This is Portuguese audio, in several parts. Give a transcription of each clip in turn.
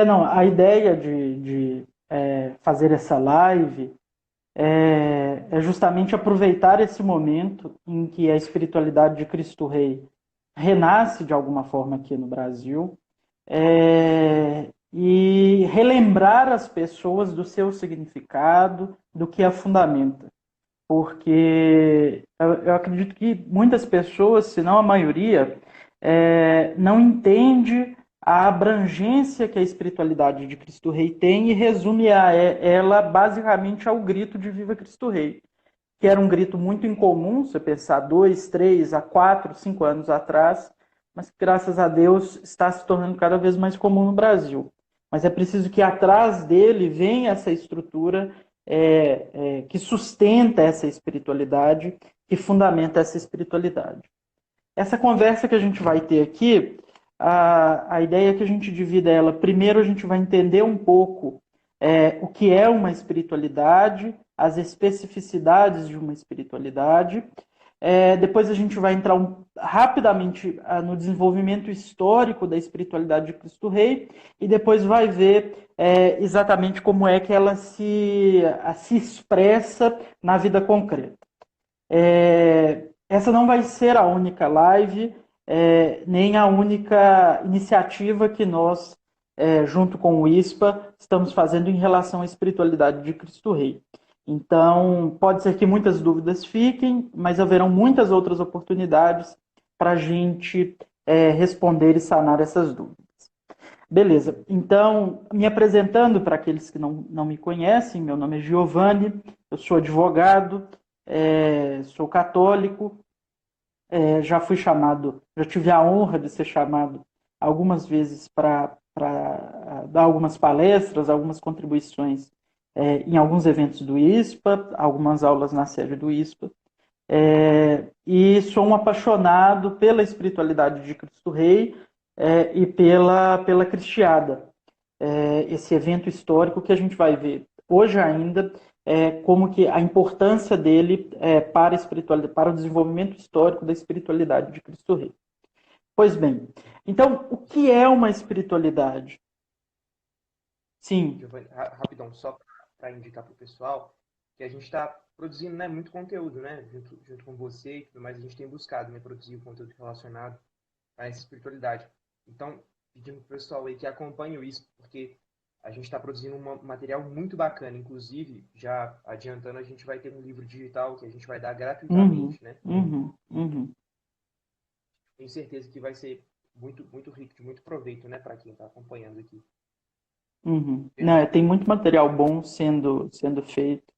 Não, a ideia de fazer essa live é justamente aproveitar esse momento em que a espiritualidade de Cristo Rei renasce de alguma forma aqui no Brasil, e relembrar as pessoas do seu significado, do que a fundamenta. Porque eu acredito que muitas pessoas, se não a maioria, não entende a abrangência que a espiritualidade de Cristo Rei tem e resume ela basicamente ao grito de Viva Cristo Rei, que era um grito muito incomum, se você pensar 2, 3, a 4, 5 anos atrás, mas que, graças a Deus, está se tornando cada vez mais comum no Brasil. Mas é preciso que atrás dele venha essa estrutura que sustenta essa espiritualidade, que fundamenta essa espiritualidade. Essa conversa que a gente vai ter aqui, a ideia é que a gente divida ela. Primeiro, a gente vai entender um pouco o que é uma espiritualidade, as especificidades de uma espiritualidade. Depois a gente vai entrar rapidamente no desenvolvimento histórico da espiritualidade de Cristo Rei e depois vai ver exatamente como é que ela se expressa na vida concreta. Essa não vai ser a única live, nem a única iniciativa que nós, junto com o ISPA, estamos fazendo em relação à espiritualidade de Cristo Rei. Então, pode ser que muitas dúvidas fiquem, mas haverão muitas outras oportunidades para a gente responder e sanar essas dúvidas. Beleza, então, me apresentando para aqueles que não me conhecem, meu nome é Giovanni, eu sou advogado, sou católico, já fui chamado, já tive a honra de ser chamado algumas vezes para dar algumas palestras, algumas contribuições em alguns eventos do ISPA, algumas aulas na sede do ISPA. E sou um apaixonado pela espiritualidade de Cristo Rei e pela Cristiada. Esse evento histórico que a gente vai ver hoje ainda, como que a importância dele para a espiritualidade, para o desenvolvimento histórico da espiritualidade de Cristo Rei. Pois bem, então, o que é uma espiritualidade? Sim. Giovanni, rapidão, só para indicar para o pessoal que a gente está produzindo, né, muito conteúdo, né, junto com você e tudo mais, a gente tem buscado, né, produzir o conteúdo relacionado a essa espiritualidade. Então, pedindo para o pessoal aí que acompanhe isso, porque a gente está produzindo um material muito bacana, inclusive, já adiantando, a gente vai ter um livro digital que a gente vai dar Uhum, gratuitamente, né? uhum, uhum, Tenho certeza que vai ser muito, muito rico, de muito proveito, né, para quem está acompanhando aqui. uhum. Não, Perfeito. tem muito material bom sendo feito.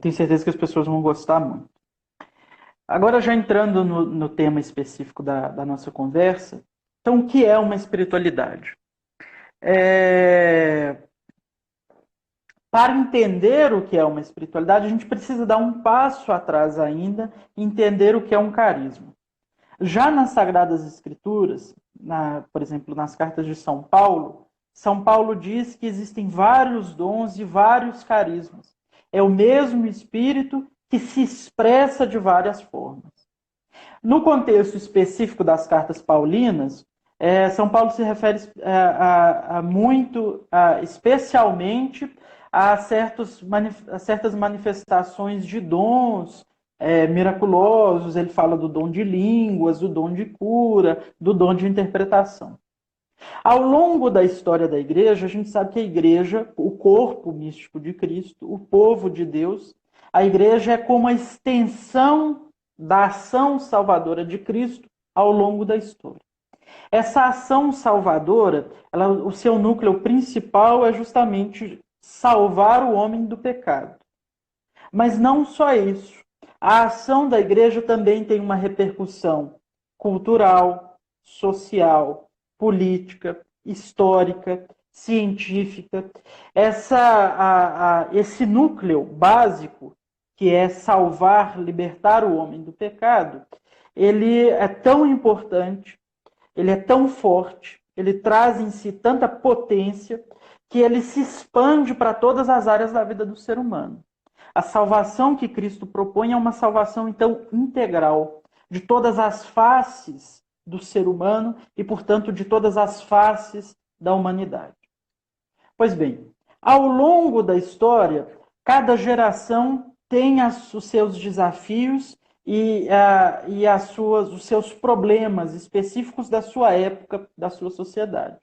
Tenho certeza que as pessoas vão gostar muito. Agora, já entrando no tema específico da nossa conversa, então, o que é uma espiritualidade? É, Para entender o que é uma espiritualidade, a gente precisa dar um passo atrás ainda e entender o que é um carisma. Já nas Sagradas Escrituras, por exemplo, nas cartas de São Paulo diz que existem vários dons e vários carismas. É o mesmo Espírito que se expressa de várias formas. No contexto específico das cartas paulinas, São Paulo se refere especialmente a certas manifestações de dons miraculosos. Ele fala do dom de línguas, do dom de cura, do dom de interpretação. Ao longo da história da igreja, a gente sabe que a igreja, o corpo místico de Cristo, o povo de Deus, a igreja é como a extensão da ação salvadora de Cristo ao longo da história. Essa ação salvadora, o seu núcleo principal é justamente salvar o homem do pecado. Mas não só isso. A ação da igreja também tem uma repercussão cultural, social, política, histórica, científica. Esse núcleo básico, que é salvar, libertar o homem do pecado, ele é tão importante, ele é tão forte, ele traz em si tanta potência, que ele se expande para todas as áreas da vida do ser humano. A salvação que Cristo propõe é uma salvação, então, integral, de todas as faces do ser humano e, portanto, de todas as faces da humanidade. Pois bem, ao longo da história, cada geração tem os seus desafios e os seus problemas específicos da sua época, da sua sociedade.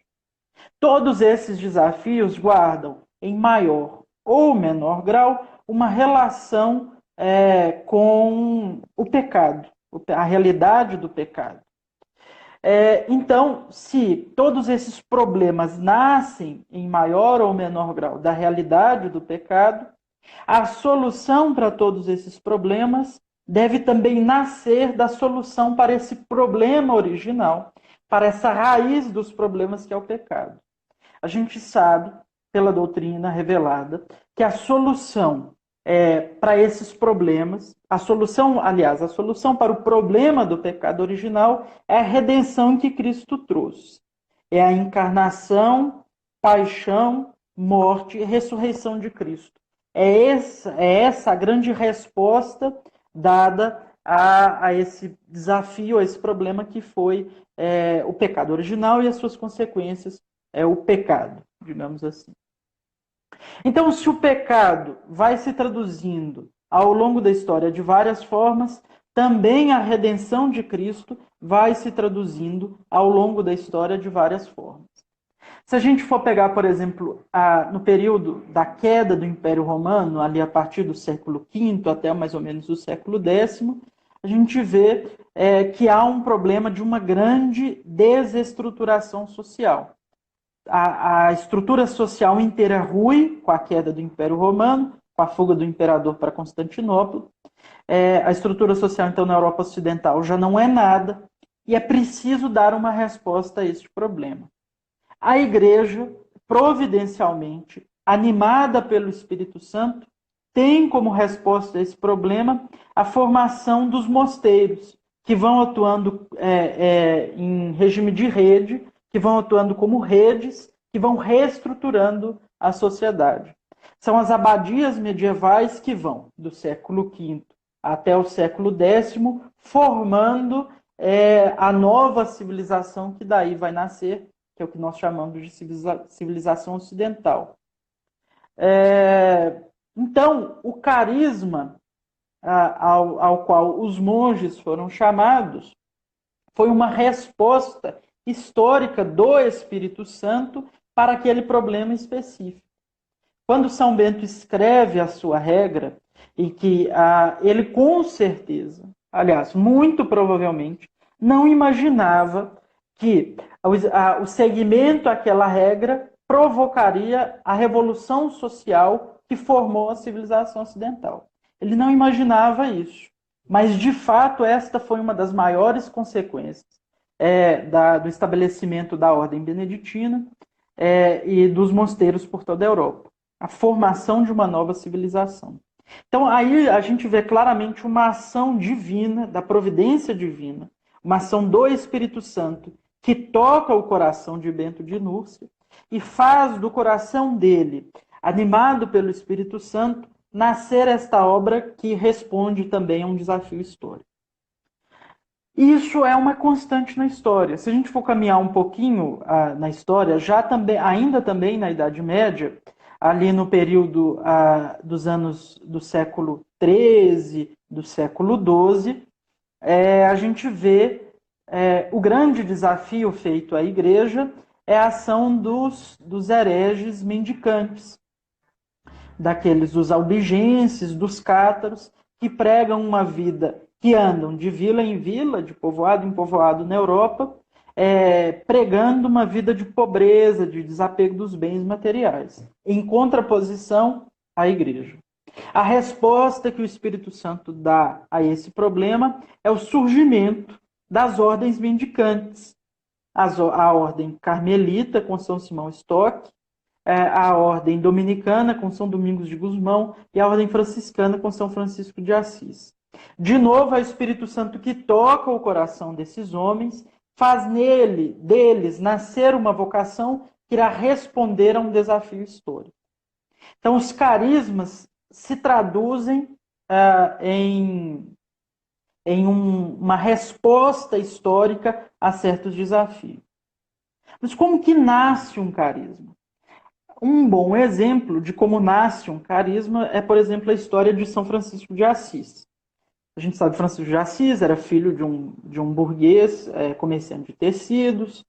Todos esses desafios guardam, em maior ou menor grau, uma relação com o pecado, a realidade do pecado. Então, se todos esses problemas nascem em maior ou menor grau da realidade do pecado, a solução para todos esses problemas deve também nascer da solução para esse problema original, para essa raiz dos problemas que é o pecado. A gente sabe, pela doutrina revelada, que a solução para esses problemas, a solução para o problema do pecado original é a redenção que Cristo trouxe. É a encarnação, paixão, morte e ressurreição de Cristo. É essa a grande resposta dada a esse desafio, a esse problema que foi o pecado original e as suas consequências, o pecado, digamos assim. Então, se o pecado vai se traduzindo ao longo da história de várias formas, também a redenção de Cristo vai se traduzindo ao longo da história de várias formas. Se a gente for pegar, por exemplo, no período da queda do Império Romano, ali a partir do século V até mais ou menos o século X, a gente vê que há um problema de uma grande desestruturação social. A estrutura social inteira rui com a queda do Império Romano, com a fuga do imperador para Constantinopla. A estrutura social, então, na Europa Ocidental já não é nada, e é preciso dar uma resposta a este problema. A Igreja, providencialmente, animada pelo Espírito Santo, tem como resposta a esse problema a formação dos mosteiros, que vão atuando em regime de rede, que vão atuando como redes, que vão reestruturando a sociedade. São as abadias medievais que vão do século V até o século X, formando a nova civilização que daí vai nascer, que é o que nós chamamos de civilização ocidental. Então, o carisma ao qual os monges foram chamados foi uma resposta histórica do Espírito Santo para aquele problema específico. Quando São Bento escreve a sua regra, e que ele com certeza, aliás, muito provavelmente, não imaginava que o seguimento àquela regra provocaria a revolução social que formou a civilização ocidental. Ele não imaginava isso, mas de fato esta foi uma das maiores consequências do estabelecimento da ordem beneditina e dos mosteiros por toda a Europa. A formação de uma nova civilização. Então aí a gente vê claramente uma ação divina, da providência divina, uma ação do Espírito Santo, que toca o coração de Bento de Núrcia e faz do coração dele, animado pelo Espírito Santo, nascer esta obra que responde também a um desafio histórico. Isso é uma constante na história. Se a gente for caminhar um pouquinho na história, ainda também na Idade Média, ali no período dos anos do século XIII, do século XII, a gente vê o grande desafio feito à Igreja é a ação dos hereges mendicantes, dos albigenses, dos cátaros, que pregam uma vida, que andam de vila em vila, de povoado em povoado na Europa, pregando uma vida de pobreza, de desapego dos bens materiais, em contraposição à Igreja. A resposta que o Espírito Santo dá a esse problema é o surgimento das ordens mendicantes. A ordem carmelita, com São Simão Stock, a ordem dominicana, com São Domingos de Gusmão, e a ordem franciscana, com São Francisco de Assis. De novo, é o Espírito Santo que toca o coração desses homens, faz deles, nascer uma vocação que irá responder a um desafio histórico. Então, os carismas se traduzem em uma resposta histórica a certos desafios. Mas como que nasce um carisma? Um bom exemplo de como nasce um carisma é, por exemplo, a história de São Francisco de Assis. A gente sabe que Francisco de Assis era filho de um burguês, comerciante de tecidos,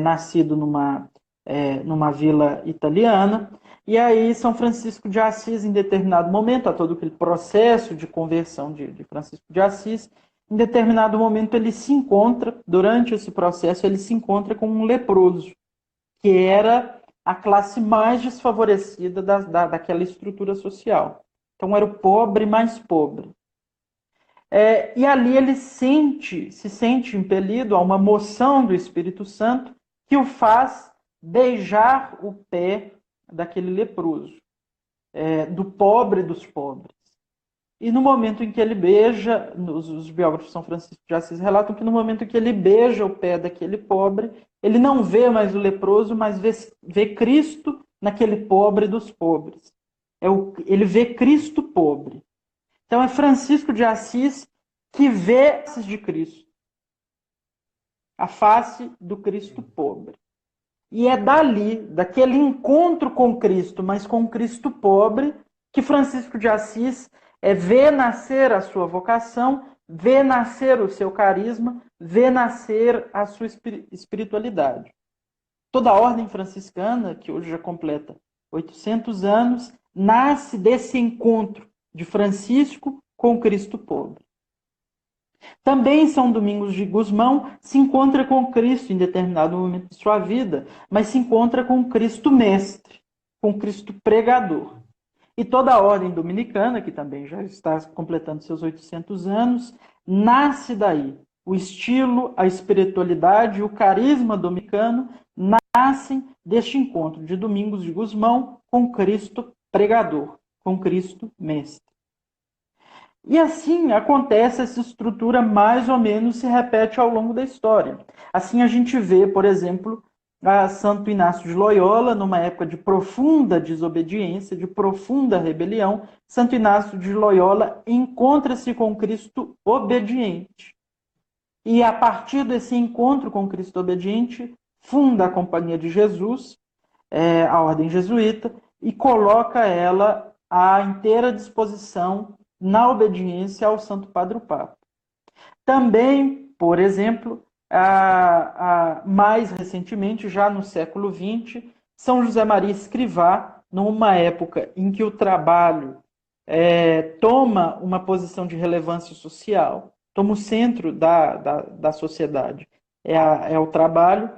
nascido numa vila italiana. E aí, São Francisco de Assis, em determinado momento, há todo aquele processo de conversão de Francisco de Assis, em determinado momento ele se encontra, durante esse processo, ele se encontra com um leproso, que era a classe mais desfavorecida daquela estrutura social. Então, era o pobre mais pobre. E ali ele se sente impelido a uma moção do Espírito Santo que o faz beijar o pé daquele leproso, do pobre dos pobres. E no momento em que ele beija, os biógrafos de São Francisco de Assis relatam que no momento em que ele beija o pé daquele pobre, ele não vê mais o leproso, mas vê Cristo naquele pobre dos pobres. Ele vê Cristo pobre. Então é Francisco de Assis que vê a face de Cristo, a face do Cristo pobre. E é dali, daquele encontro com Cristo, mas com Cristo pobre, que Francisco de Assis vê nascer a sua vocação, vê nascer o seu carisma, vê nascer a sua espiritualidade. Toda a ordem franciscana, que hoje já completa 800 anos, nasce desse encontro de Francisco com Cristo pobre. Também São Domingos de Gusmão se encontra com Cristo em determinado momento de sua vida, mas se encontra com Cristo mestre, com Cristo pregador. E toda a ordem dominicana, que também já está completando seus 800 anos, nasce daí. O estilo, a espiritualidade e o carisma dominicano nascem deste encontro de Domingos de Gusmão com Cristo pregador, com Cristo mestre. E assim acontece, essa estrutura mais ou menos se repete ao longo da história. Assim a gente vê, por exemplo, a Santo Inácio de Loyola, numa época de profunda desobediência, de profunda rebelião, Santo Inácio de Loyola encontra-se com Cristo obediente. E a partir desse encontro com Cristo obediente, funda a Companhia de Jesus, a Ordem Jesuíta, e coloca ela à inteira disposição na obediência ao Santo Padre o Papa. Também, por exemplo, mais recentemente, já no século XX, São José Maria Escrivá, numa época em que o trabalho toma uma posição de relevância social, toma o centro da sociedade, é o trabalho.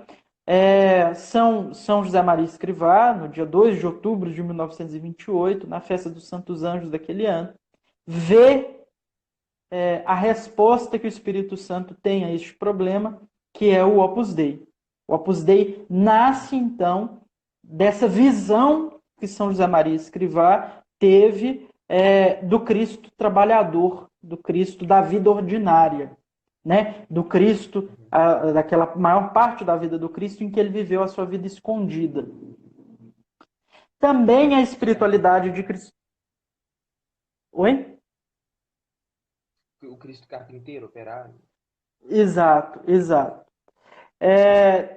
São José Maria Escrivá, no dia 2 de outubro de 1928, na festa dos Santos Anjos daquele ano, vê a resposta que o Espírito Santo tem a este problema, que é o Opus Dei. O Opus Dei nasce, então, dessa visão que São José Maria Escrivá teve do Cristo trabalhador, do Cristo da vida ordinária, né? Do Cristo, daquela maior parte da vida do Cristo em que ele viveu a sua vida escondida. Também a espiritualidade de Cristo. Oi? O Cristo carpinteiro, operário. Exato, exato.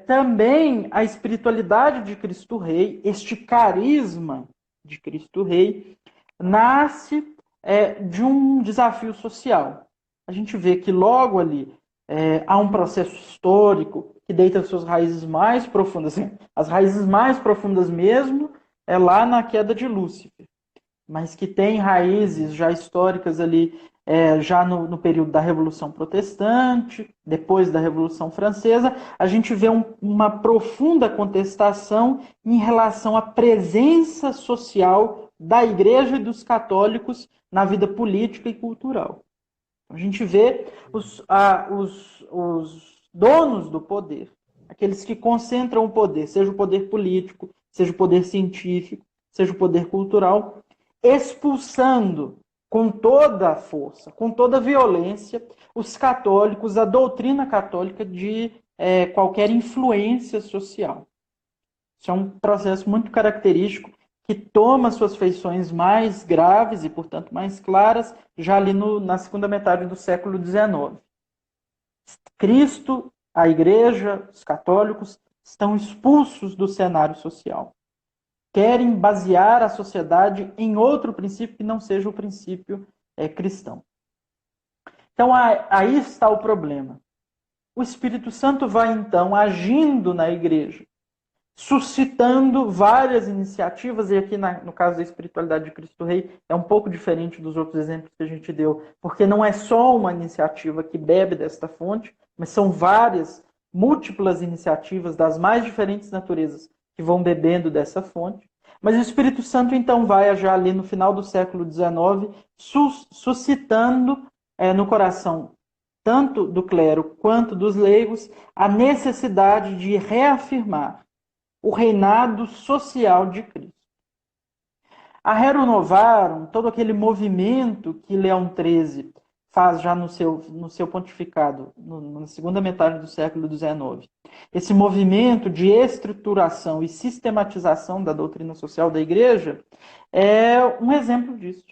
Também a espiritualidade de Cristo Rei, este carisma de Cristo Rei, nasce de um desafio social. A gente vê que logo ali há um processo histórico que deita suas raízes mais profundas, as raízes mais profundas mesmo é lá na queda de Lúcifer, mas que tem raízes já históricas ali, já no período da Revolução Protestante, depois da Revolução Francesa, a gente vê uma profunda contestação em relação à presença social da Igreja e dos católicos na vida política e cultural. A gente vê os donos do poder, aqueles que concentram o poder, seja o poder político, seja o poder científico, seja o poder cultural, expulsando com toda a força, com toda a violência, os católicos, a doutrina católica de qualquer influência social. Isso é um processo muito característico que toma suas feições mais graves e, portanto, mais claras já ali na segunda metade do século XIX. Cristo, a Igreja, os católicos estão expulsos do cenário social. Querem basear a sociedade em outro princípio que não seja o princípio cristão. Então, aí está o problema. O Espírito Santo vai, então, agindo na igreja, suscitando várias iniciativas, e aqui no caso da espiritualidade de Cristo Rei é um pouco diferente dos outros exemplos que a gente deu, porque não é só uma iniciativa que bebe desta fonte, mas são várias, múltiplas iniciativas das mais diferentes naturezas que vão bebendo dessa fonte. Mas o Espírito Santo então vai já ali no final do século XIX, suscitando no coração tanto do clero quanto dos leigos a necessidade de reafirmar o reinado social de Cristo. A Rerum Novarum, todo aquele movimento que Leão XIII faz já no seu pontificado, na segunda metade do século XIX, esse movimento de estruturação e sistematização da doutrina social da Igreja é um exemplo disso.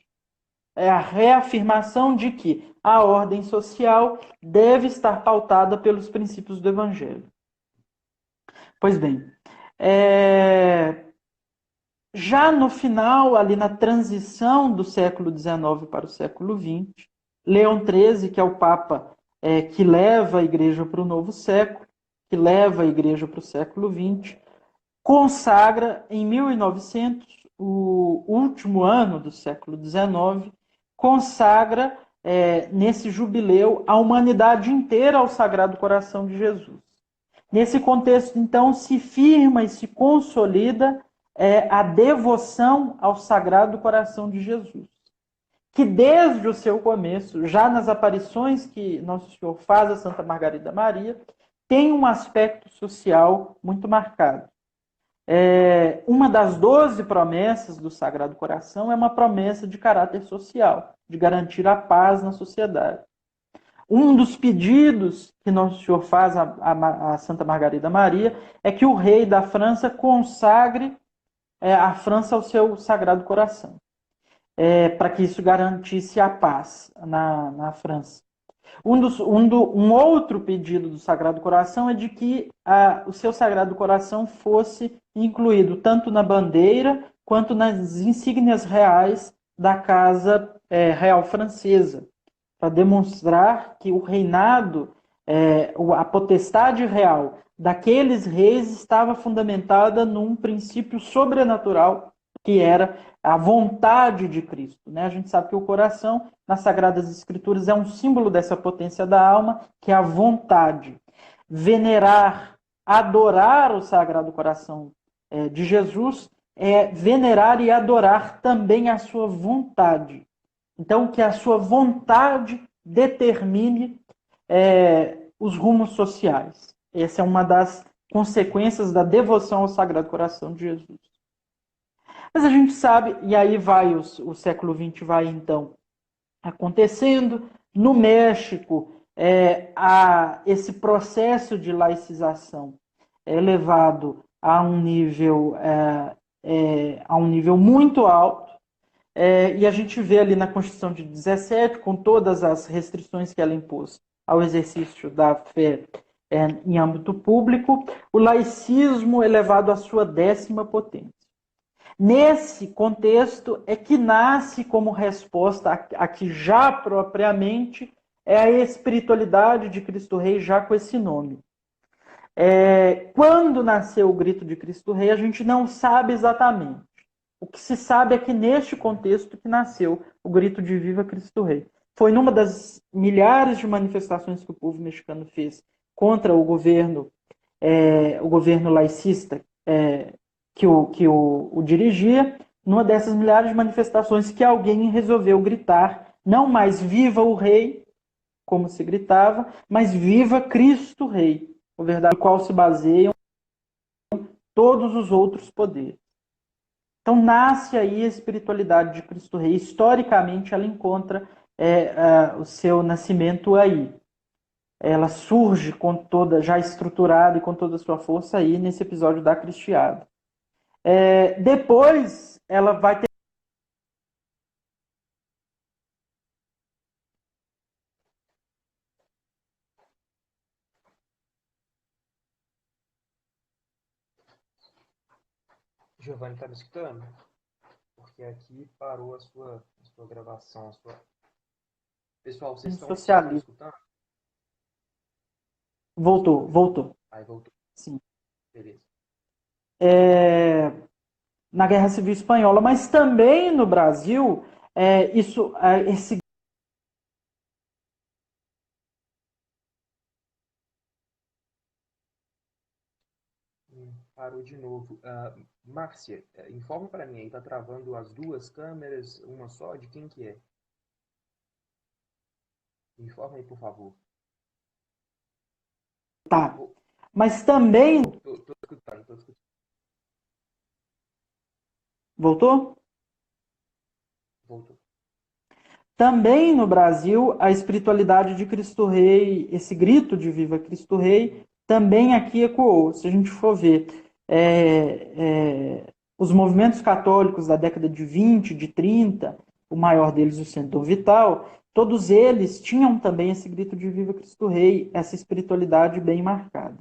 É a reafirmação de que a ordem social deve estar pautada pelos princípios do Evangelho. Pois bem, já no final, ali na transição do século XIX para o século XX, Leão XIII, que é o Papa que leva a Igreja para o novo século, que leva a Igreja para o século XX, consagra em 1900, o último ano do século XIX, consagra nesse jubileu a humanidade inteira ao Sagrado Coração de Jesus. Nesse contexto, então, se firma e se consolida a devoção ao Sagrado Coração de Jesus, que desde o seu começo, já nas aparições que Nosso Senhor faz a Santa Margarida Maria, tem um aspecto social muito marcado. Uma das 12 promessas do Sagrado Coração é uma promessa de caráter social, de garantir a paz na sociedade. Um dos pedidos que Nosso Senhor faz a Santa Margarida Maria é que o rei da França consagre a França ao seu Sagrado Coração, para que isso garantisse a paz na França. Um outro pedido do Sagrado Coração é de que o seu Sagrado Coração fosse incluído tanto na bandeira quanto nas insígnias reais da Casa Real Francesa, para demonstrar que o reinado, a potestade real daqueles reis estava fundamentada num princípio sobrenatural, que era a vontade de Cristo. Né? A gente sabe que o coração, nas Sagradas Escrituras, é um símbolo dessa potência da alma, que é a vontade. Venerar, adorar o Sagrado Coração de Jesus é venerar e adorar também a sua vontade. Então, que a sua vontade determine os rumos sociais. Essa é uma das consequências da devoção ao Sagrado Coração de Jesus. Mas a gente sabe, e aí vai o século XX vai então acontecendo. No México, esse processo de laicização é levado a um nível muito alto. E a gente vê ali na Constituição de 17, com todas as restrições que ela impôs ao exercício da fé em âmbito público, o laicismo é levado à sua 10ª potência. Nesse contexto é que nasce como resposta a que já propriamente é a espiritualidade de Cristo Rei, já com esse nome. Quando nasceu o grito de Cristo Rei, a gente não sabe exatamente. O que se sabe é que neste contexto que nasceu o grito de Viva Cristo Rei. Foi numa das milhares de manifestações que o povo mexicano fez contra o governo laicista que o dirigia, numa dessas milhares de manifestações que alguém resolveu gritar, não mais Viva o Rei, como se gritava, mas Viva Cristo Rei, o verdade no qual se baseiam todos os outros poderes. Então nasce aí a espiritualidade de Cristo Rei. Historicamente, ela encontra o seu nascimento aí. Ela surge com toda, já estruturada e com toda a sua força aí nesse episódio da Cristiada. Depois, ela vai ter Giovanni, tá me escutando? Porque aqui parou a sua gravação. Pessoal, vocês estão me Socialismo. escutando? Voltou, voltou. Aí voltou. Sim. Beleza. É, na Guerra Civil Espanhola, mas também no Brasil, esse Parou de novo. Márcia, informa para mim aí, tá travando as duas câmeras, uma só? De quem que é? Informa aí, por favor. tá. Oh, Mas também tô escutando, tô escutando. voltou? Voltou. Também no Brasil, a espiritualidade de Cristo Rei, esse grito de Viva Cristo Rei, também aqui ecoou. Se a gente for ver os movimentos católicos da década de 20, de 30, o maior deles, o Centro Vital, todos eles tinham também esse grito de Viva Cristo Rei, essa espiritualidade bem marcada.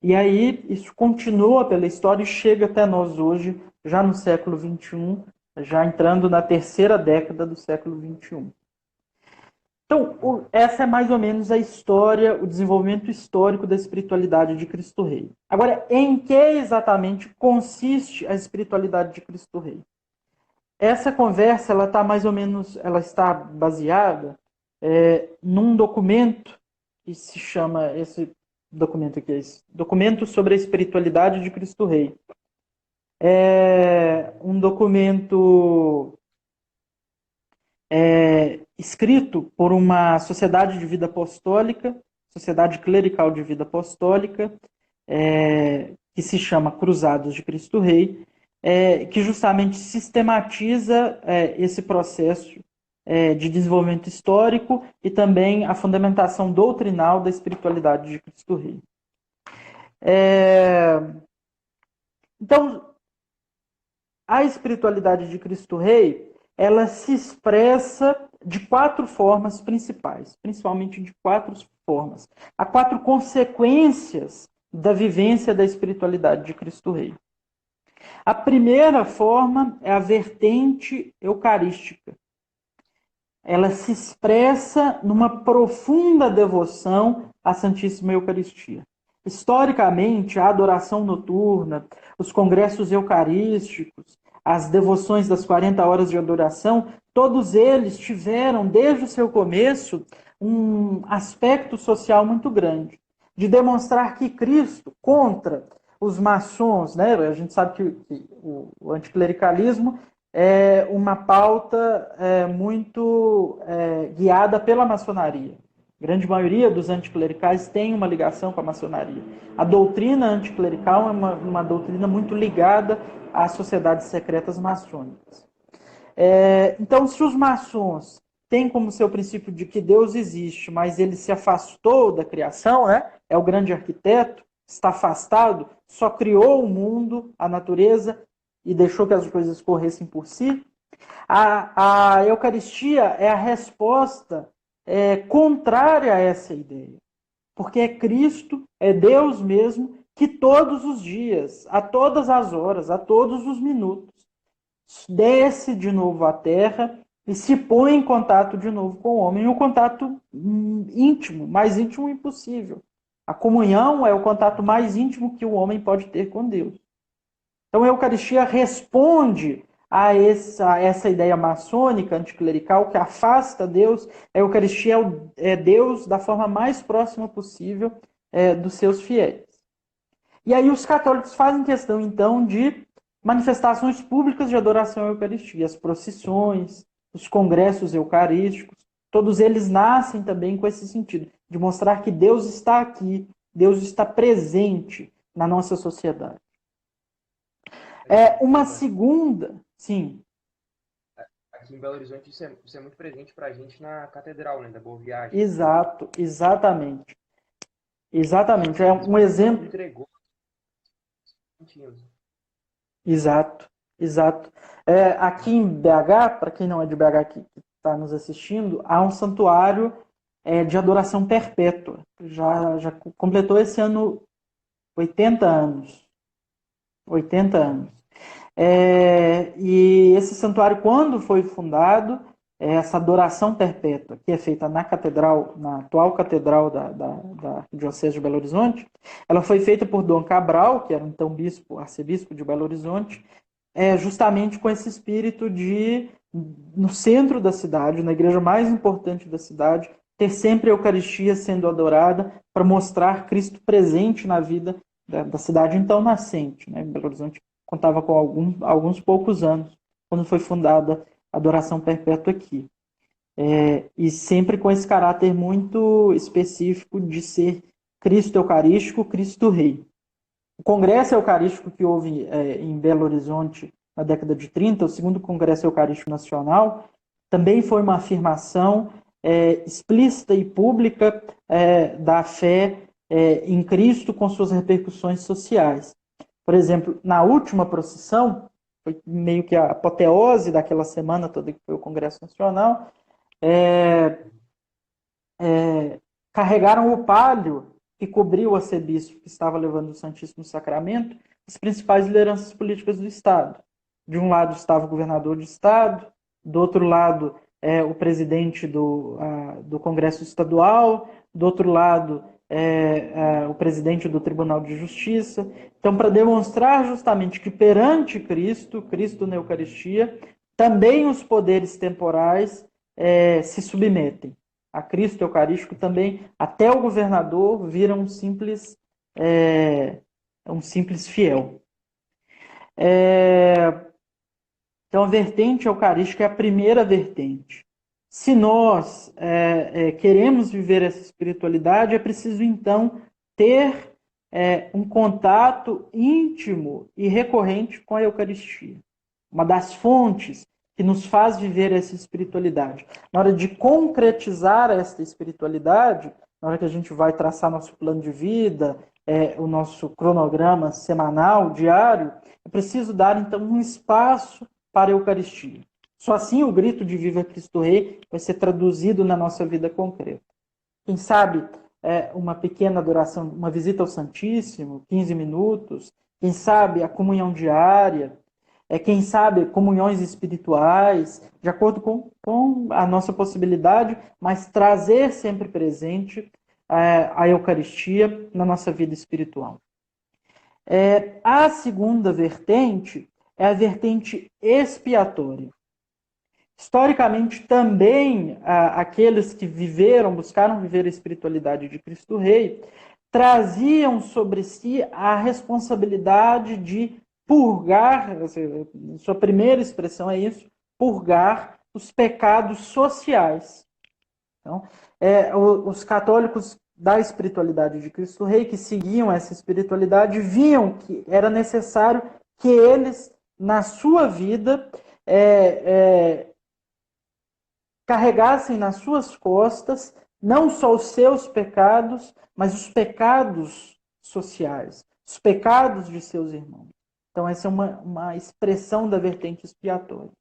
E aí isso continua pela história e chega até nós hoje, já no século XXI, já entrando na terceira década do século XXI. Então, essa é mais ou menos a história, o desenvolvimento histórico da espiritualidade de Cristo Rei. Agora, em que exatamente consiste a espiritualidade de Cristo Rei? Essa conversa, ela está mais ou menos, ela está baseada num documento que se chama, esse documento aqui, esse documento sobre a espiritualidade de Cristo Rei. É um documento escrito por uma sociedade de vida apostólica, sociedade clerical de vida apostólica, que se chama Cruzados de Cristo Rei, que justamente sistematiza esse processo de desenvolvimento histórico e também a fundamentação doutrinal da espiritualidade de Cristo Rei. Então, a espiritualidade de Cristo Rei, ela se expressa de 4 formas principais, principalmente de 4 formas. Há 4 consequências da vivência da espiritualidade de Cristo Rei. A primeira forma é a vertente eucarística. Ela se expressa numa profunda devoção à Santíssima Eucaristia. Historicamente, a adoração noturna, os congressos eucarísticos, as devoções das 40 horas de adoração, todos eles tiveram, desde o seu começo, um aspecto social muito grande, de demonstrar que Cristo, contra os maçons, né? A gente sabe que o anticlericalismo é uma pauta muito guiada pela maçonaria. A grande maioria dos anticlericais tem uma ligação com a maçonaria. A doutrina anticlerical é uma doutrina muito ligada às sociedades secretas maçônicas. Então, se os maçons têm como seu princípio de que Deus existe, mas ele se afastou da criação, né? É o grande arquiteto, está afastado, só criou o mundo, a natureza, e deixou que as coisas corressem por si. A Eucaristia é a resposta contrária a essa ideia. Porque é Cristo, é Deus mesmo, que todos os dias, a todas as horas, a todos os minutos, desce de novo à terra e se põe em contato de novo com o homem, um contato íntimo, mais íntimo impossível. A comunhão é o contato mais íntimo que o homem pode ter com Deus. Então a Eucaristia responde a essa ideia maçônica, anticlerical, que afasta Deus. A Eucaristia é Deus da forma mais próxima possível dos seus fiéis. E aí os católicos fazem questão, então, de manifestações públicas de adoração à Eucaristia, as procissões, os congressos eucarísticos, todos eles nascem também com esse sentido, de mostrar que Deus está aqui, Deus está presente na nossa sociedade. Uma segunda, sim. Aqui em Belo Horizonte isso é muito presente para a gente na Catedral, né, da Boa Viagem. Exato, exatamente. Exatamente, é um exemplo. Entregou. Exato, exato. Aqui em BH, para quem não é de BH que está nos assistindo, há um santuário de adoração perpétua. Já completou esse ano 80 anos. 80 anos. E esse santuário, quando foi fundado, essa adoração perpétua, que é feita na catedral, na atual catedral da Diocese de Belo Horizonte, ela foi feita por Dom Cabral, que era então bispo, arcebispo de Belo Horizonte, justamente com esse espírito de, no centro da cidade, na igreja mais importante da cidade, ter sempre a Eucaristia sendo adorada para mostrar Cristo presente na vida da cidade então nascente. Né? Belo Horizonte contava com alguns poucos anos quando foi fundada a adoração perpétua aqui. E sempre com esse caráter muito específico de ser Cristo Eucarístico, Cristo Rei. O Congresso Eucarístico que houve em Belo Horizonte na década de 30, o segundo Congresso Eucarístico Nacional, também foi uma afirmação explícita e pública da fé em Cristo com suas repercussões sociais. Por exemplo, na última procissão, foi meio que a apoteose daquela semana toda que foi o Congresso Nacional, carregaram o palio que cobriu o arcebispo que estava levando o Santíssimo Sacramento, as principais lideranças políticas do Estado. De um lado estava o governador do Estado, do outro lado o presidente do Congresso Estadual, do outro lado o presidente do Tribunal de Justiça. Então, para demonstrar justamente que perante Cristo, Cristo na Eucaristia, também os poderes temporais se submetem. A Cristo Eucarístico também, até o governador vira um simples fiel. Então, a vertente eucarística é a primeira vertente. Se nós queremos viver essa espiritualidade, é preciso, então, ter um contato íntimo e recorrente com a Eucaristia. Uma das fontes que nos faz viver essa espiritualidade. Na hora de concretizar esta espiritualidade, na hora que a gente vai traçar nosso plano de vida, o nosso cronograma semanal, diário, é preciso dar, então, um espaço para a Eucaristia. Só assim o grito de Viva Cristo Rei vai ser traduzido na nossa vida concreta. Quem sabe uma pequena adoração, uma visita ao Santíssimo, 15 minutos, quem sabe a comunhão diária, quem sabe comunhões espirituais, de acordo com a nossa possibilidade, mas trazer sempre presente a Eucaristia na nossa vida espiritual. A segunda vertente é a vertente expiatória. Historicamente, também, aqueles que buscaram viver a espiritualidade de Cristo Rei, traziam sobre si a responsabilidade de purgar, sua primeira expressão é isso, purgar os pecados sociais. Então, os católicos da espiritualidade de Cristo Rei, que seguiam essa espiritualidade, viam que era necessário que eles, na sua vida, carregassem nas suas costas não só os seus pecados, mas os pecados sociais, os pecados de seus irmãos. Então, essa é uma expressão da vertente expiatória.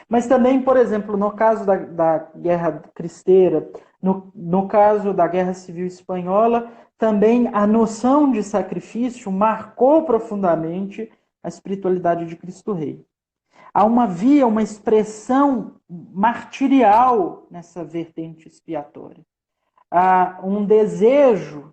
Mas também, por exemplo, no caso da Guerra Cristeira, no caso da Guerra Civil Espanhola, também a noção de sacrifício marcou profundamente a espiritualidade de Cristo Rei. Há uma expressão martirial nessa vertente expiatória. Há um desejo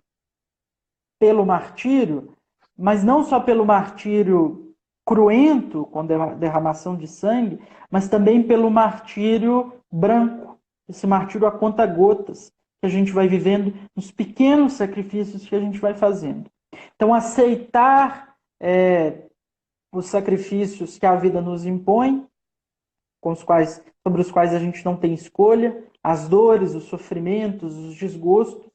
pelo martírio, mas não só pelo martírio cruento, com derramação de sangue, mas também pelo martírio branco, esse martírio a conta-gotas, que a gente vai vivendo nos pequenos sacrifícios que a gente vai fazendo. Então, aceitar os sacrifícios que a vida nos impõe, sobre os quais a gente não tem escolha, as dores, os sofrimentos, os desgostos,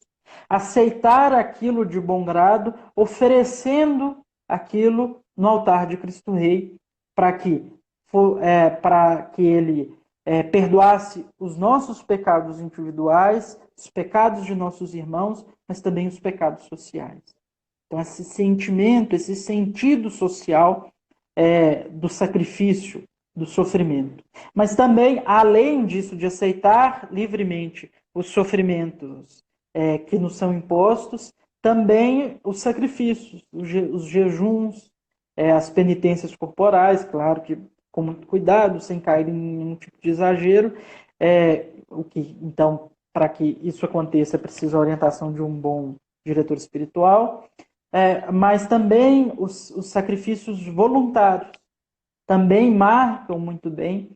aceitar aquilo de bom grado, oferecendo aquilo no altar de Cristo Rei, para que ele perdoasse os nossos pecados individuais, os pecados de nossos irmãos, mas também os pecados sociais. Então, esse sentimento, esse sentido social do sacrifício, do sofrimento. Mas também, além disso, de aceitar livremente os sofrimentos que nos são impostos, também os sacrifícios, os jejuns, as penitências corporais, claro que com muito cuidado, sem cair em nenhum tipo de exagero. Então, para que isso aconteça, é preciso a orientação de um bom diretor espiritual, mas também os sacrifícios voluntários também marcam muito bem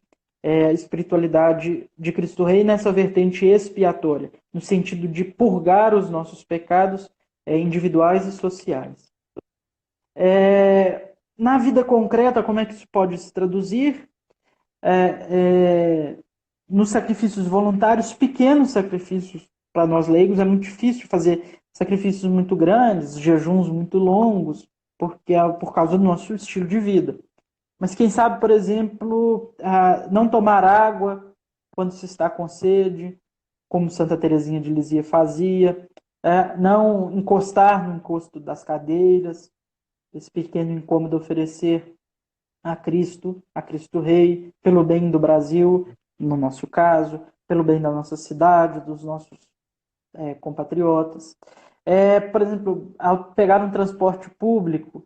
a espiritualidade de Cristo Rei nessa vertente expiatória, no sentido de purgar os nossos pecados individuais e sociais. Na vida concreta, como é que isso pode se traduzir? Nos sacrifícios voluntários, pequenos sacrifícios para nós leigos, é muito difícil fazer sacrifícios muito grandes, jejuns muito longos, porque por causa do nosso estilo de vida. Mas quem sabe, por exemplo, não tomar água quando se está com sede, como Santa Teresinha de Lisieux fazia, não encostar no encosto das cadeiras, esse pequeno incômodo oferecer a Cristo Rei, pelo bem do Brasil, no nosso caso, pelo bem da nossa cidade, dos nossos compatriotas. Por exemplo, ao pegar um transporte público,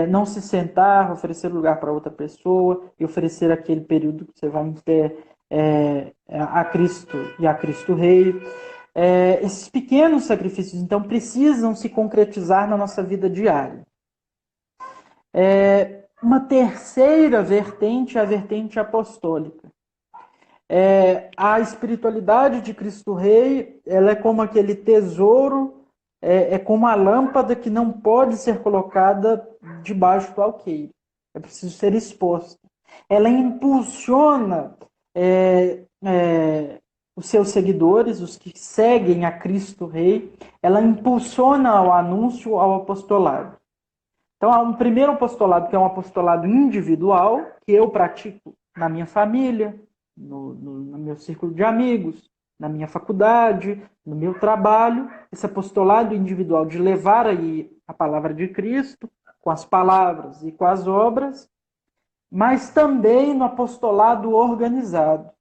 não se sentar, oferecer lugar para outra pessoa e oferecer aquele período que você vai em pé a Cristo e a Cristo Rei. Esses pequenos sacrifícios, então, precisam se concretizar na nossa vida diária. Uma terceira vertente é a vertente apostólica. A espiritualidade de Cristo Rei, ela é como aquele tesouro, é como a lâmpada que não pode ser colocada debaixo do alqueire. É preciso ser exposta. Ela impulsiona os seus seguidores, os que seguem a Cristo Rei, ela impulsiona o anúncio ao apostolado. Então, há um primeiro apostolado, que é um apostolado individual, que eu pratico na minha família, no meu círculo de amigos, na minha faculdade, no meu trabalho. Esse apostolado individual de levar aí a palavra de Cristo, com as palavras e com as obras, mas também no apostolado organizado,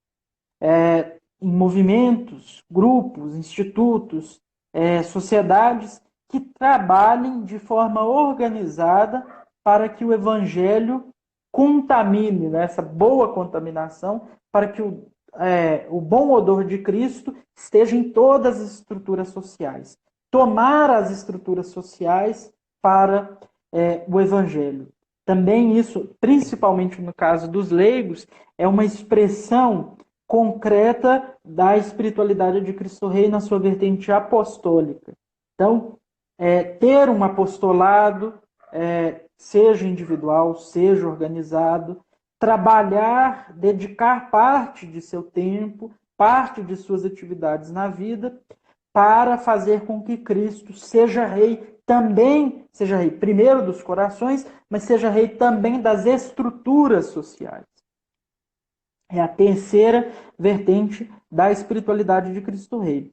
em movimentos, grupos, institutos, sociedades, que trabalhem de forma organizada para que o evangelho contamine, né, essa boa contaminação, para que o bom odor de Cristo esteja em todas as estruturas sociais. Tomar as estruturas sociais para o evangelho. Também isso, principalmente no caso dos leigos, é uma expressão concreta da espiritualidade de Cristo Rei na sua vertente apostólica. Então, ter um apostolado, seja individual, seja organizado, trabalhar, dedicar parte de seu tempo, parte de suas atividades na vida, para fazer com que Cristo seja rei também, seja rei primeiro dos corações, mas seja rei também das estruturas sociais. É a terceira vertente da espiritualidade de Cristo Rei.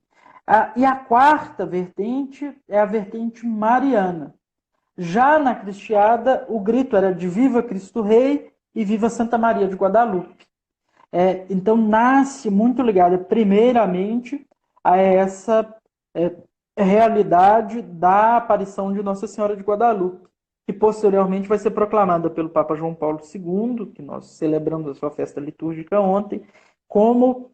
E a quarta vertente é a vertente mariana. Já na cristiada, o grito era de Viva Cristo Rei e Viva Santa Maria de Guadalupe. Então, nasce muito ligada, primeiramente, a essa realidade da aparição de Nossa Senhora de Guadalupe, que posteriormente vai ser proclamada pelo Papa João Paulo II, que nós celebramos a sua festa litúrgica ontem, como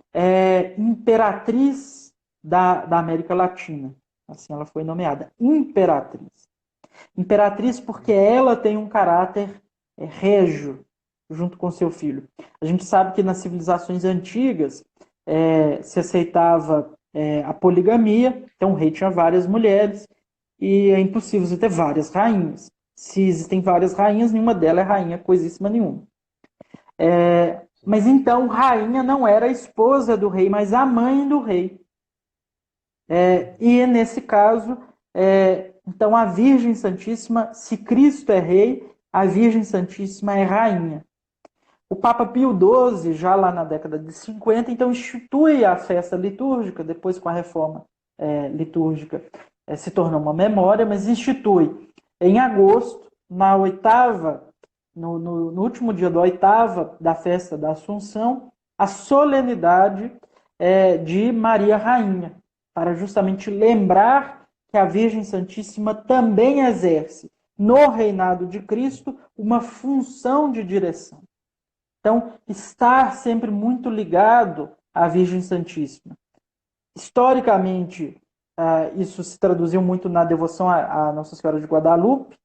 imperatriz da América Latina. Assim ela foi nomeada, imperatriz. Imperatriz porque ela tem um caráter régio, junto com seu filho. A gente sabe que nas civilizações antigas se aceitava a poligamia, então o rei tinha várias mulheres, e é impossível você ter várias rainhas. Se existem várias rainhas, nenhuma delas é rainha coisíssima nenhuma. Mas então, rainha não era a esposa do rei, mas a mãe do rei. E nesse caso, então a Virgem Santíssima, se Cristo é rei, a Virgem Santíssima é rainha. O Papa Pio XII, já lá na década de 50, então institui a festa litúrgica, depois com a reforma litúrgica se tornou uma memória, mas institui em agosto, na oitava, no último dia da oitava da festa da Assunção, a solenidade de Maria Rainha, para justamente lembrar que a Virgem Santíssima também exerce no reinado de Cristo, uma função de direção. Então, estar sempre muito ligado à Virgem Santíssima. Historicamente, isso se traduziu muito na devoção à Nossa Senhora de Guadalupe,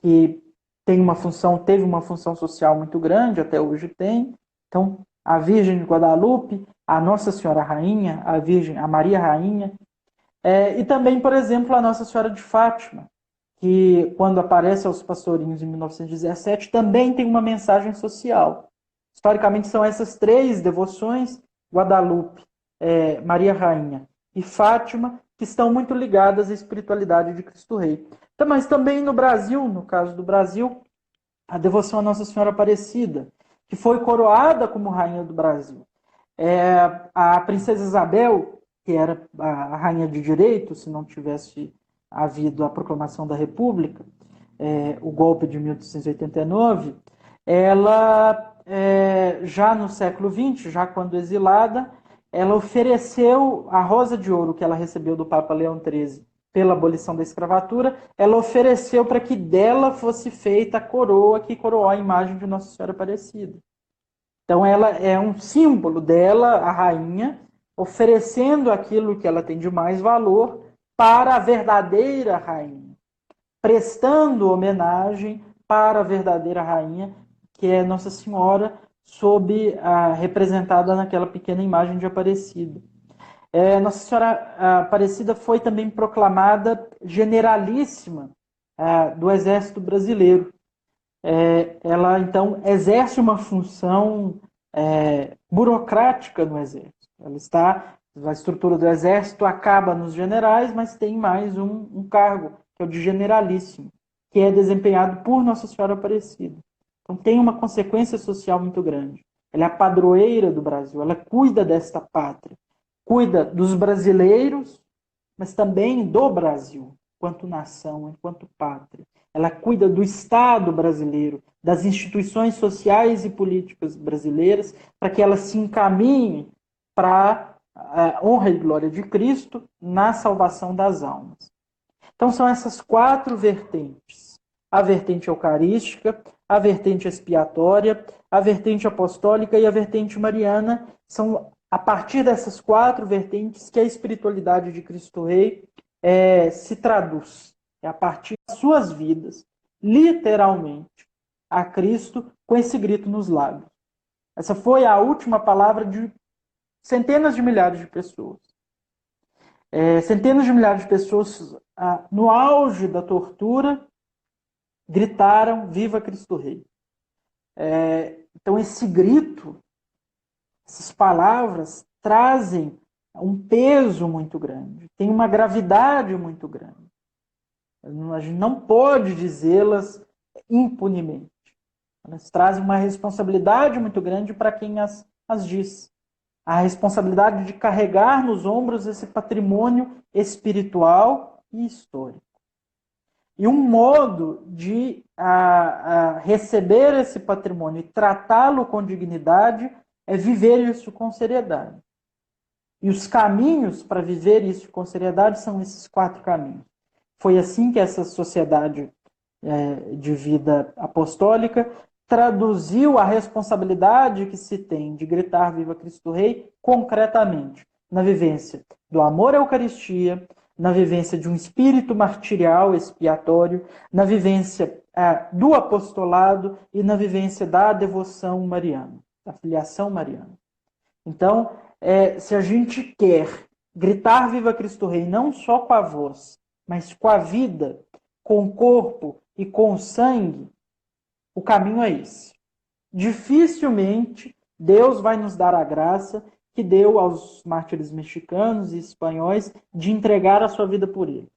que teve uma função social muito grande, até hoje tem. Então, a Virgem de Guadalupe, a Nossa Senhora Rainha, a Maria Rainha, e também, por exemplo, a Nossa Senhora de Fátima, que quando aparece aos pastorinhos em 1917, também tem uma mensagem social. Historicamente, são essas três devoções, Guadalupe, Maria Rainha e Fátima, que estão muito ligadas à espiritualidade de Cristo Rei. Então, mas também no Brasil, no caso do Brasil, a devoção à Nossa Senhora Aparecida, que foi coroada como Rainha do Brasil. A princesa Isabel, que era a rainha de direito, se não tivesse havido a proclamação da República, o golpe de 1889, ela, já no século XX, já quando exilada, ela ofereceu a rosa de ouro que ela recebeu do Papa Leão XIII pela abolição da escravatura, ela ofereceu para que dela fosse feita a coroa que coroou a imagem de Nossa Senhora Aparecida. Então ela é um símbolo dela, a rainha, oferecendo aquilo que ela tem de mais valor para a verdadeira rainha, prestando homenagem para a verdadeira rainha, que é Nossa Senhora, representada naquela pequena imagem de Aparecida. Nossa Senhora Aparecida foi também proclamada generalíssima do Exército Brasileiro. Ela, então, exerce uma função burocrática no Exército. A estrutura do Exército acaba nos generais, mas tem mais um cargo, que é o de generalíssimo, que é desempenhado por Nossa Senhora Aparecida. Então, tem uma consequência social muito grande. Ela é a padroeira do Brasil, ela cuida desta pátria, cuida dos brasileiros, mas também do Brasil, enquanto nação, enquanto pátria. Ela cuida do Estado brasileiro, das instituições sociais e políticas brasileiras, para que elas se encaminhem para a honra e glória de Cristo na salvação das almas. Então são essas quatro vertentes: a vertente eucarística, a vertente expiatória, a vertente apostólica e a vertente mariana. São a partir dessas quatro vertentes que a espiritualidade de Cristo Rei se traduz. É a partir das suas vidas, literalmente, a Cristo com esse grito nos lábios. Essa foi a última palavra de centenas de milhares de pessoas. Centenas de milhares de pessoas, no auge da tortura, gritaram: Viva Cristo Rei! Então esse grito, essas palavras trazem um peso muito grande, tem uma gravidade muito grande. A gente não pode dizê-las impunemente. Elas trazem uma responsabilidade muito grande para quem as diz. A responsabilidade de carregar nos ombros esse patrimônio espiritual e histórico. E um modo de receber esse patrimônio e tratá-lo com dignidade é viver isso com seriedade. E os caminhos para viver isso com seriedade são esses quatro caminhos. Foi assim que essa sociedade de vida apostólica traduziu a responsabilidade que se tem de gritar Viva Cristo Rei concretamente na vivência do amor à Eucaristia, na vivência de um espírito martirial, expiatório, na vivência do apostolado e na vivência da devoção mariana, da filiação mariana. Então, se a gente quer gritar Viva Cristo Rei não só com a voz, mas com a vida, com o corpo e com o sangue, o caminho é esse. Dificilmente Deus vai nos dar a graça que deu aos mártires mexicanos e espanhóis de entregar a sua vida por ele.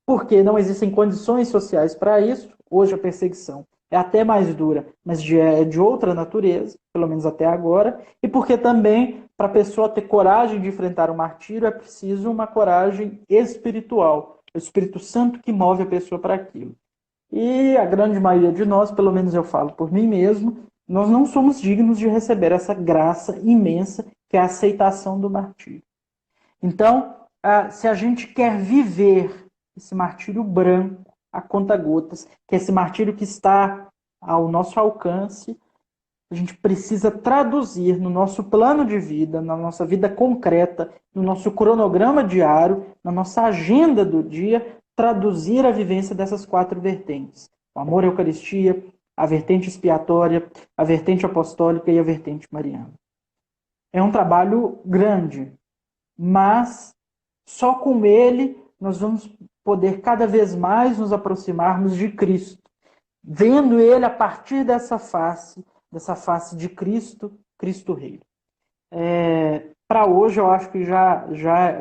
Porque não existem condições sociais para isso. Hoje a perseguição é até mais dura, mas é de outra natureza, pelo menos até agora. E porque também, para a pessoa ter coragem de enfrentar o martírio, é preciso uma coragem espiritual. É o Espírito Santo que move a pessoa para aquilo. E a grande maioria de nós, pelo menos eu falo por mim mesmo, nós não somos dignos de receber essa graça imensa que é a aceitação do martírio. Então, se a gente quer viver esse martírio branco, a conta-gotas, que esse martírio que está ao nosso alcance, a gente precisa traduzir no nosso plano de vida, na nossa vida concreta, no nosso cronograma diário, na nossa agenda do dia, traduzir a vivência dessas 4 vertentes: o amor à Eucaristia, a vertente expiatória, a vertente apostólica e a vertente mariana. É um trabalho grande, mas só com ele nós vamos poder cada vez mais nos aproximarmos de Cristo, vendo ele a partir dessa face de Cristo, Cristo Rei. Para hoje eu acho que já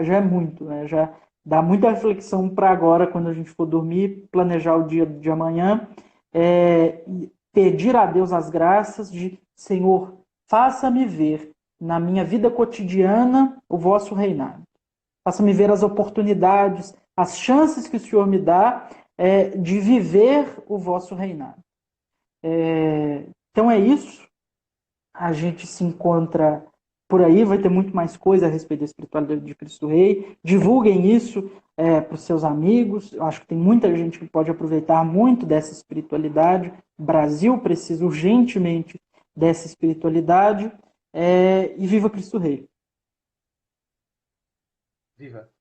é muito, né? Já dá muita reflexão para agora, quando a gente for dormir, planejar o dia de amanhã, e pedir a Deus as graças de: Senhor, faça-me ver na minha vida cotidiana o vosso reinado. Faça-me ver as oportunidades, as chances que o Senhor me dá de viver o vosso reinado. Então é isso. A gente se encontra por aí, vai ter muito mais coisa a respeito da espiritualidade de Cristo Rei. Divulguem isso para os seus amigos. Eu acho que tem muita gente que pode aproveitar muito dessa espiritualidade. O Brasil precisa urgentemente dessa espiritualidade. E viva Cristo Rei! Viva!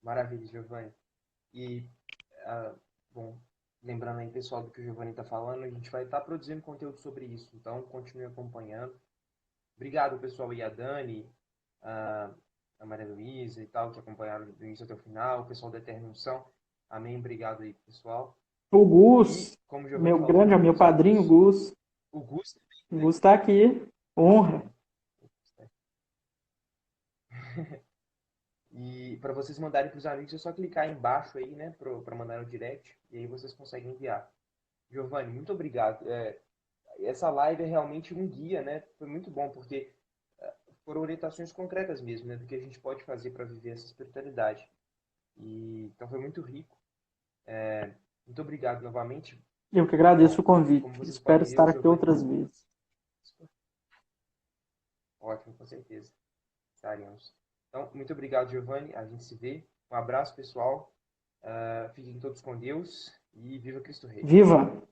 Maravilha, Giovanni. E, bom, lembrando aí, pessoal, do que o Giovanni está falando, a gente vai estar produzindo conteúdo sobre isso, então continue acompanhando. Obrigado, pessoal, e a Dani, a Maria Luísa e tal, que acompanharam do início até o final, o pessoal da Eterna Unção. Amém, obrigado aí, pessoal. O Gus, E, como o Giovanni meu falou, grande, meu os padrinho amigos, Gus. o Gus O também, Gus está aqui. Honra. né? E para vocês mandarem para os amigos, é só clicar aí embaixo aí, né, para mandar no direct, e aí vocês conseguem enviar. Giovanni, muito obrigado. Essa live é realmente um guia, né? Foi muito bom, porque foram orientações concretas mesmo, né, do que a gente pode fazer para viver essa espiritualidade. Então foi muito rico. Muito obrigado novamente. Eu que agradeço Bom, o convite. como vocês Espero podem ver, estar o aqui Giovanni... outras vezes. Ótimo, com certeza. Estaremos. Então, muito obrigado, Giovanni. A gente se vê. Um abraço, pessoal. Fiquem todos com Deus e viva Cristo Rei. Viva!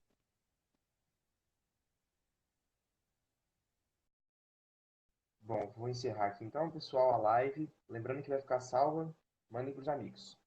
Bom, vou encerrar aqui então, pessoal, a live. Lembrando que vai ficar salva. Mandem para os amigos.